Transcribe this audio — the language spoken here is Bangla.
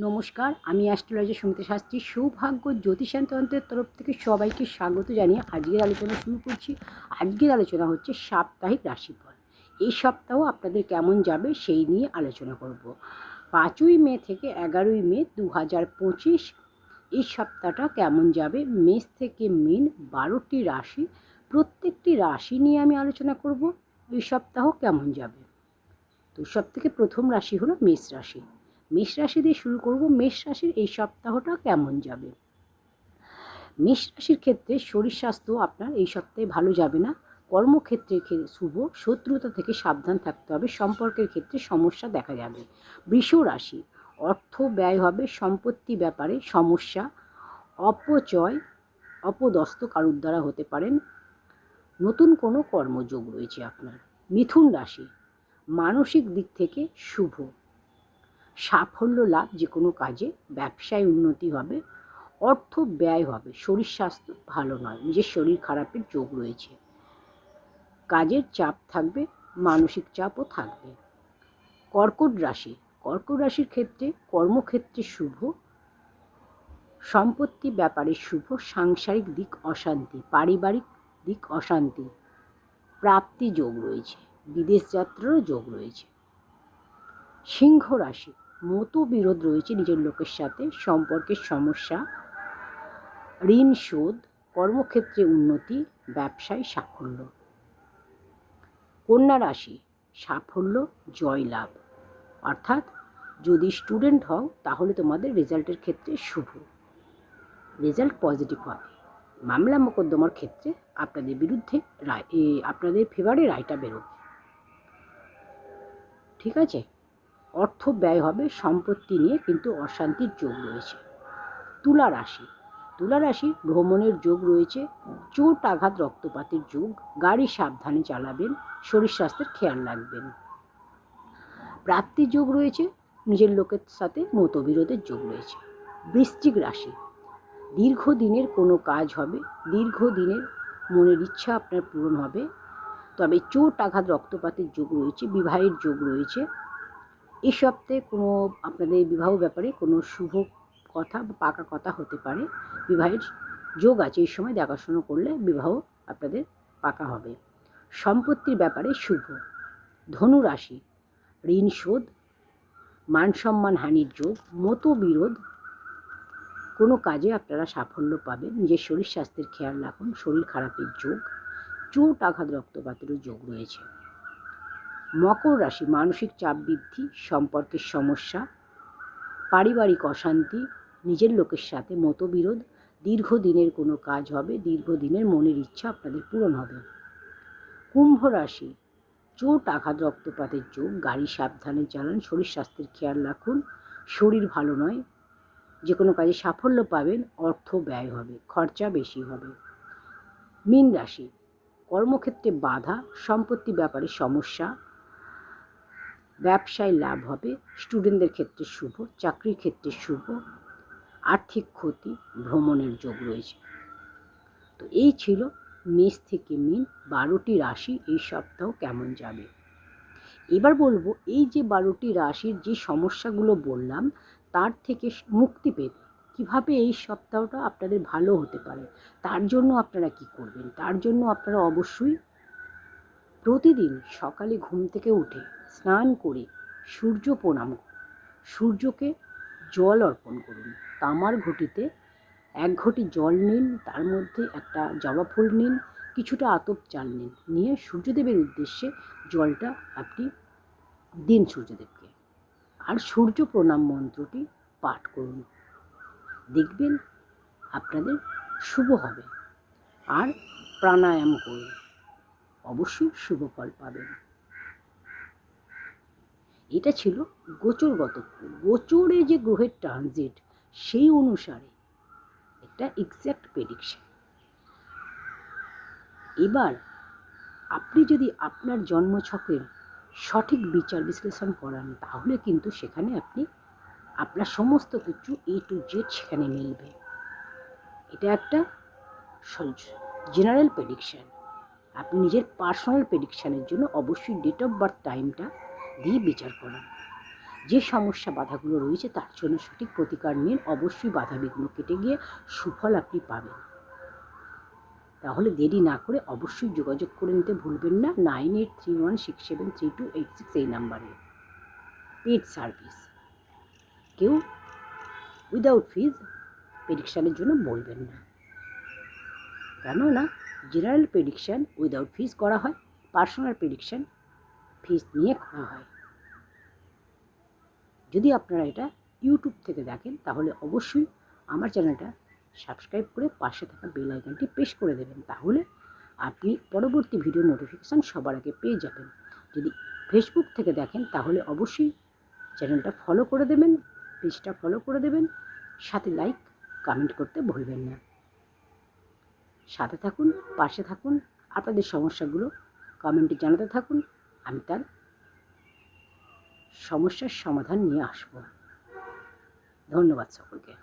নমস্কার, আমি অ্যাস্ট্রোলজি সুমিতা শাস্ত্রী। সৌভাগ্য জ্যোতিষতন্ত্রের তরফ থেকে সবাইকে স্বাগত জানিয়ে আজকের আলোচনা শুরু করছি। আজকের আলোচনা হচ্ছে সাপ্তাহিক রাশিফল। এই সপ্তাহ আপনাদের কেমন যাবে সেই নিয়ে আলোচনা করব। 5ই মে থেকে 11ই মে 2025 এই সপ্তাহটা কেমন যাবে। মেষ থেকে মীন 12টি রাশি, প্রত্যেকটি রাশি নিয়ে আমি আলোচনা করব এই সপ্তাহ কেমন যাবে। তো সব থেকে প্রথম রাশি হলো মেষ রাশি। মেষ রাশি দিয়ে শুরু করব। মেষ রাশির এই সপ্তাহটা কেমন যাবে। মেষ রাশির ক্ষেত্রে শরীর স্বাস্থ্য আপনার এই সপ্তাহে ভালো যাবে না। কর্মক্ষেত্রে শুভ, শত্রুতা থেকে সাবধান থাকতে হবে। সম্পর্কের ক্ষেত্রে সমস্যা দেখা যাবে। বৃষ রাশি, অর্থ ব্যয় হবে, সম্পত্তি ব্যাপারে সমস্যা, অপচয় অপদস্থ কারুর দ্বারা হতে পারেন। নতুন কোনো কর্মযোগ রয়েছে আপনার। মিথুন রাশি, মানসিক দিক থেকে শুভ, সাফল্য লাভ যে কোনো কাজে, ব্যবসায় উন্নতি হবে, অর্থ ব্যয় হবে, শরীর স্বাস্থ্য ভালো নয়, নিজের শরীর খারাপের যোগ রয়েছে, কাজের চাপ থাকবে, মানসিক চাপও থাকবে। কর্কট রাশি, কর্কট রাশির ক্ষেত্রে কর্মক্ষেত্রে শুভ, সম্পত্তি ব্যাপারে শুভ, সাংসারিক দিক অশান্তি, পারিবারিক দিক অশান্তি, প্রাপ্তি যোগ রয়েছে, বিদেশ যাত্রারও যোগ রয়েছে। সিংহ রাশি, মতবিরোধ রয়েছে নিজের লোকের সাথে, সম্পর্কের সমস্যা, ঋণ শোধ, কর্মক্ষেত্রে উন্নতি, ব্যবসায় সাফল্য। কন্যা রাশি, সাফল্য জয়লাভ, অর্থাৎ যদি স্টুডেন্ট হও তাহলে তোমাদের রেজাল্টের ক্ষেত্রে শুভ, রেজাল্ট পজিটিভ হবে। মামলা মোকদ্দমার ক্ষেত্রে আপনাদের বিরুদ্ধে রায়, আপনাদের ফেভারে রায়টা বেরোবে। ঠিক আছে। অর্থ ব্যয় হবে, সম্পত্তি নিয়ে কিন্তু অশান্তির যোগ রয়েছে। তুলা রাশি, তুলা রাশি ভ্রমণের যোগ রয়েছে, চোট আঘাত রক্তপাতের যোগ, গাড়ি সাবধানে চালাবেন, শরীর স্বাস্থ্যের খেয়াল রাখবেন। প্রাপ্তির যোগ রয়েছে, নিজের লোকের সাথে মতবিরোধের যোগ রয়েছে। বৃশ্চিক রাশি, দীর্ঘদিনের কোনো কাজ হবে, দীর্ঘদিনের মনের ইচ্ছা আপনার পূরণ হবে, তবে চোট আঘাত রক্তপাতের যোগ রয়েছে, বিবাহের যোগ রয়েছে। এই সপ্তাহে কোনো আপনাদের বিবাহ ব্যাপারে কোনো শুভ কথা বা পাকা কথা হতে পারে, বিবাহের যোগ আছে। এই সময় দেখাশোনা করলে বিবাহ আপনাদের পাকা হবে। সম্পত্তির ব্যাপারে শুভ। ধনু রাশি, ঋণ শোধ, মান সম্মান হানির যোগ, মতবিরোধ, কোনো কাজে আপনারা সাফল্য পাবেন, নিজের শরীর স্বাস্থ্যের খেয়াল রাখুন, শরীর খারাপের যোগ, চোট আঘাত রক্তপাতেরও যোগ রয়েছে। মকর রাশি, মানসিক চাপ বৃদ্ধি, সম্পর্কের সমস্যা, পারিবারিক অশান্তি, নিজের লোকের সাথে মতবিরোধ, দীর্ঘদিনের কোনো কাজ হবে, দীর্ঘদিনের মনের ইচ্ছা আপনাদের পূরণ হবে। কুম্ভ রাশি, চোট আঘাত রক্তপাতের যোগ, গাড়ি সাবধানে চালান, শরীর স্বাস্থ্যের খেয়াল রাখুন, শরীর ভালো নয়, যে কোনো কাজে সাফল্য পাবেন, অর্থ ব্যয় হবে, খরচা বেশি হবে। মীন রাশি, কর্মক্ষেত্রে বাধা, সম্পত্তি ব্যাপারে সমস্যা, ব্যবসায় লাভ হবে, স্টুডেন্টদের ক্ষেত্রে শুভ, চাকরির ক্ষেত্রে শুভ, আর্থিক ক্ষতি, ভ্রমণের যোগ রয়েছে। তো এই ছিল মেষ থেকে মীন 12টি রাশি এই সপ্তাহ কেমন যাবে। এবার বলবো এই যে 12টি রাশির যে সমস্যাগুলো বললাম তার থেকে মুক্তি পেতে কীভাবে এই সপ্তাহটা আপনাদের ভালো হতে পারে, তার জন্য আপনারা কি করবেন। তার জন্য আপনারা অবশ্যই প্রতিদিন সকালে ঘুম থেকে উঠে স্নান করে সূর্য প্রণাম করুন, সূর্যকে জল অর্পণ করুন। তামার ঘটিতে 1 ঘটি জল নিন, তার মধ্যে একটা জবা ফুল নিন, কিছুটা আতপ চাল নিন, নিয়ে সূর্যদেবের উদ্দেশ্যে জলটা আপনি দিন সূর্যদেবকে, আর সূর্য প্রণাম মন্ত্রটি পাঠ করুন। দেখবেন আপনাদের শুভ হবে। আর প্রাণায়াম করুন, অবশ্যই শুভ ফল পাবেন। এটা ছিল গোচরগত, গোচরে যে গ্রহের ট্রানজিট সেই অনুসারে একটা এক্স্যাক্ট প্রেডিকশন। এবার আপনি যদি আপনার জন্মছকের সঠিক বিচার বিশ্লেষণ করান তাহলে কিন্তু সেখানে আপনি আপনার সমস্ত কিছু A to Z সেখানে মিলবে। এটা একটা জেনারেল প্রেডিকশান। আপনি নিজের পার্সোনাল প্রেডিকশানের জন্য অবশ্যই ডেট অফ বার্থ টাইমটা দিয়ে বিচার করান। যে সমস্যা বাধাগুলো রয়েছে তার জন্য সঠিক প্রতিকার নিন, অবশ্যই বাধা বিঘ্ন কেটে গিয়ে সুফল আপনি পাবেন। তাহলে দেরি না করে অবশ্যই যোগাযোগ করে নিতে ভুলবেন না 9831673286 এই নাম্বারে। পেড সার্ভিস, কেউ উইদাউট ফিজ প্রেডিকশানের জন্য বলবেন না, কেননা জেনারেল প্রেডিকশান উইদাউট ফিজ করা হয়, পার্সোনাল প্রেডিকশান ফিজ নিয়ে করা হয়। যদি আপনারা এটা ইউটিউব থেকে দেখেন তাহলে অবশ্যই আমার চ্যানেলটা সাবস্ক্রাইব করে পাশে থাকা বেল আইকনটি প্রেস করে দেবেন, তাহলে আপনি পরবর্তী ভিডিও নোটিফিকেশান সবার আগে পেয়ে যাবেন। যদি ফেসবুক থেকে দেখেন তাহলে অবশ্যই চ্যানেলটা ফলো করে দেবেন, পেজটা ফলো করে দেবেন, সাথে লাইক কমেন্ট করতে ভুলবেন না। সাথে থাকুন, পাশে থাকুন, আপনাদের সমস্যাগুলো কমেন্টে জানাতে থাকুন, আমি তার সমস্যার সমাধান নিয়ে আসব। ধন্যবাদ সকলকে।